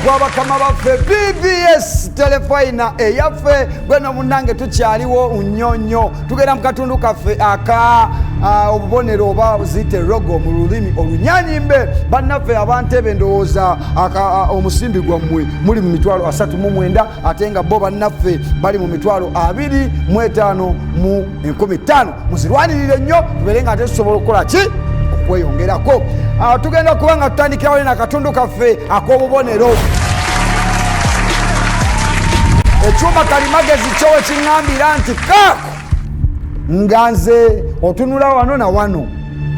gwabakama baffe BBS telefina eyaffe gweno munange tukyaliwo unyonyo tugenda mu katundu kaffe aka obubonero oba zite rogo mu lulimi olunyanyimbe bannaffe abantebe ndowooza omusimbi gwammwe muli mu mitwalo 39 ate nga bo bannaffe bali mu mitwalo 25 mu 15 muzirwanirire nnyo tubeere nga ate tusobola okukola ki okweyongerako. Tugenda kuba nga tutandikirawo na katundu kaffe ak'obubonero. Ekyuma kalimagezi kyowe kiŋŋambira nti kaako nga nze otunula wano na wano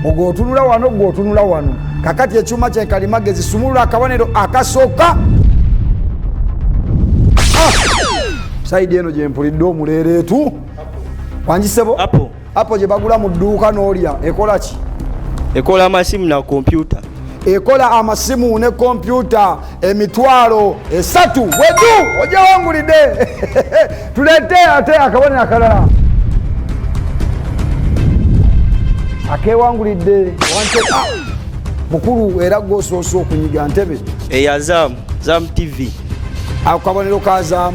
ogwo otunula wano gwe otunula wano kakati ekyuma kye kalimagezi sumulula akabonero akasooka saidi eno gye mpulidde omuleereetu wangisebo apo gye bagula mu dduuka n'olya ekola ki? Ekola amasimu na kompyuta. Ekola amasimu ne kompyuta emitwalo 3 wedu oje wangulide tulete ate akabonero akalala akewangulidde wante mukulu era gosooso okunyiga Ntebbe eya Zam TV akabonero ka Zam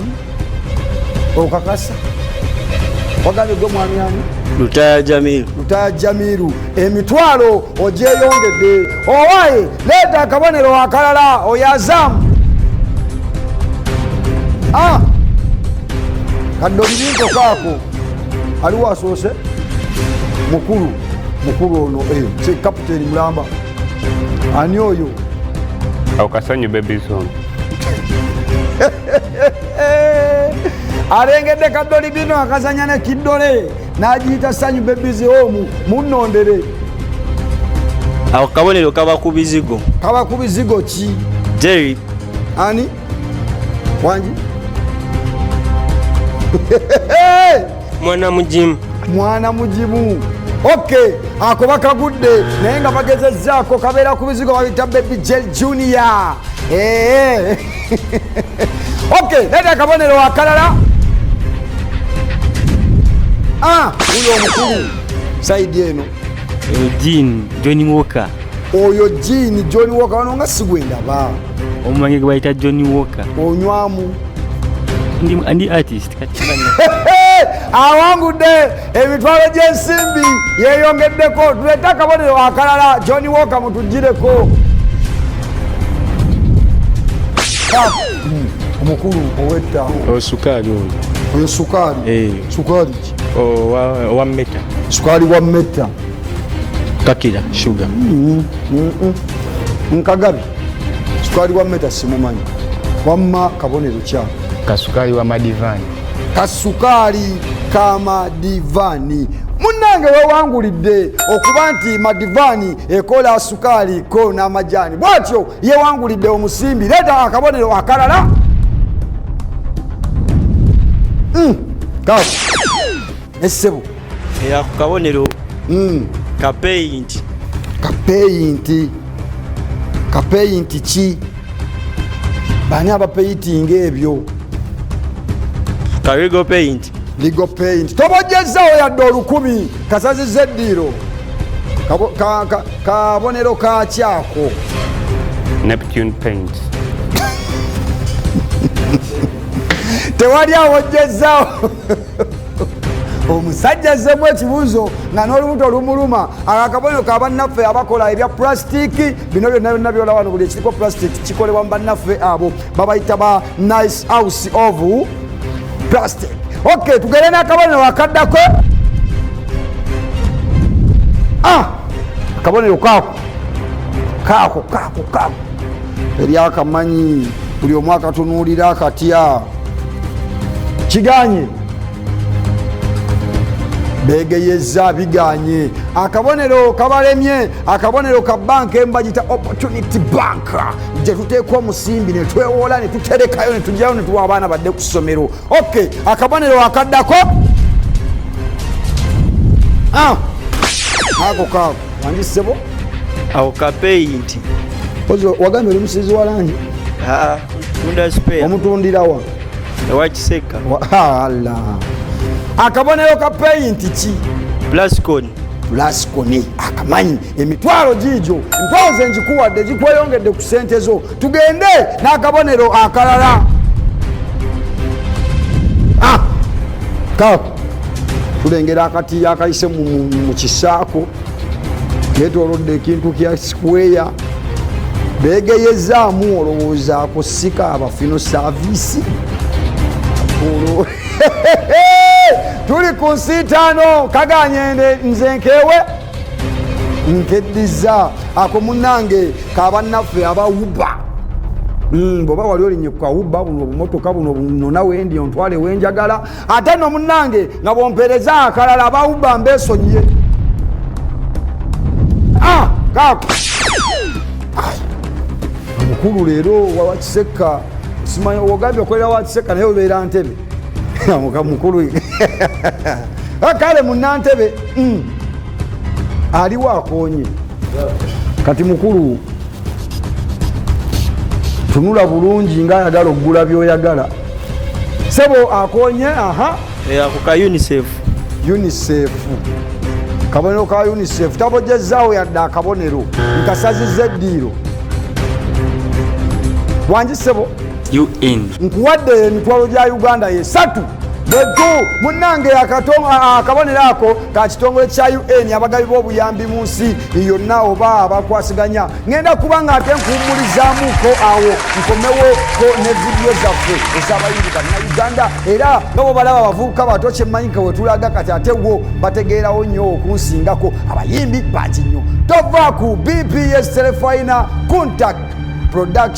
okakasa wagambye gwe mwami ani? Lutaya Jamiru emitwalo ogyeyongedde owaye leeta akabonero akalala oyazamu kadde obibinto kaako aliwo asoose mukulu ono kye kapiteeni mulamba ani oyo Kasanyu babies ono alengedde kadoli bino akazanya ne kiddole n'agiyita Sanyu Babies Home munnondere. Awo kabonero kaba ku bizigo. Kaba ku bizigo ki? Jerry. Ani? Wanji? Mwana mujimu. Okay, ako bakagudde naye nga bagezezzaako kabeera ku bizigo babita Baby Jelly Junior. Okay, leeta akabonero akalala. Uyo omukulu saidi eno Johnny Walker. Oyo John Walker wano nga sigwendaba. Omanyi gwe bayita Johnny Walker. Onywamu ndi artist kati awangudde emitwalo gy'ensimbi yeeyongeddeko tulete akabonero akalala Johnny Walker mutugireko. Omukulu owetta osukaali oyo sukaali sukaali ki? Wa meta sukaali wa meta kakira sugar nkagabi sukaali wa meta simumanyi wamma kabonero kya kasukaali wa madivani kasukaali kamadivani munnange wewangulidde okuba nti madivani ekola sukaali ko n'amajani bwatyo yewangulidde omusimbi leeta akabonero akalala kaako essebo eya ku kabonero kapeyinti ki? Bani abapeyitinga ebyo? Legal paint tobojjezzawo yadde 1000 kasazizza eddiiro kabonero kakyako Neptune paint tewali awojjezzawo omusajja azzemu ekibuuzo nga n'olubuto lumuluma akabonero ka bannaffe abakola ebya plasitiki bino byonna byolaba wano buli ekiriko plasitiki kikolebwa mu bannaffe abo babayita ba nice house of plastic. Okay, tugere n'akabonero akaddako akabonero kaako eri akamanyi buli omu akatunuulira akatya kiganye begeyeza biganye akabonero kabalemye akabonero ka banka embagita Opportunity Bank gye tuteekwa omusimbi ne twewola ne tuterekayo ne tujjayo ne tuwa abaana badde ku ssomero. Okay, akabonero akaddako ako wangisebo awo kapeyinti wagambye oli musizi wa langi omutundirawa ewakiseka akabonero ka peyinti ki? Lasconi akamanyi emitwalo gijo mpoze njikuwadde gikweyongedde ku ssente zo tugende n'akabonero akalala kaako tulengera akati akayise mu kisaako ketolodde ekintu kya sikweya begeyezaamu olowooza kusika abafino saavisi tuli ku nsiitaano kaganyende nze nkewe nkeddiza ako munnange kabannaffe abawuba bwoba wali olinye ku kawuba buno obumotoka buno nona wendi ontwale wenjagala ate no munnange nga bwompereza akalala abawuba mbesonyiye kaako omukulu leero wawakiseka simanyi ogambye okolera wakiseka naye obeera Ntebbe mukulu kale munnantebe aliwo akonye kati mukulu tunula bulungi nga ayagala okugula byoyagala sebo akonye ako ka UNICEF kabonero ka UNICEF tabojezaawo yadde akabonero nkasazizza eddiiro wangisebo UN nkuwadde emitwalo gya Uganda ye 3 betu munnange akabonero ako ka kitongole kya UN abagabi b'obuyambi mu nsi yonna oba abakwasiganya ngenda kuba nga ate nkuwummulizaamuko awo nkomewoko ne vidiyo zaffe ez'abayimbi bonna Uganda era nga bwe balaba abavubuka bato kyemmanyika we tulaga kati ate wo bategeerawo nnyo okunsingako abayimbi bangi nnyo tova ku BPS Telefina Contact Production.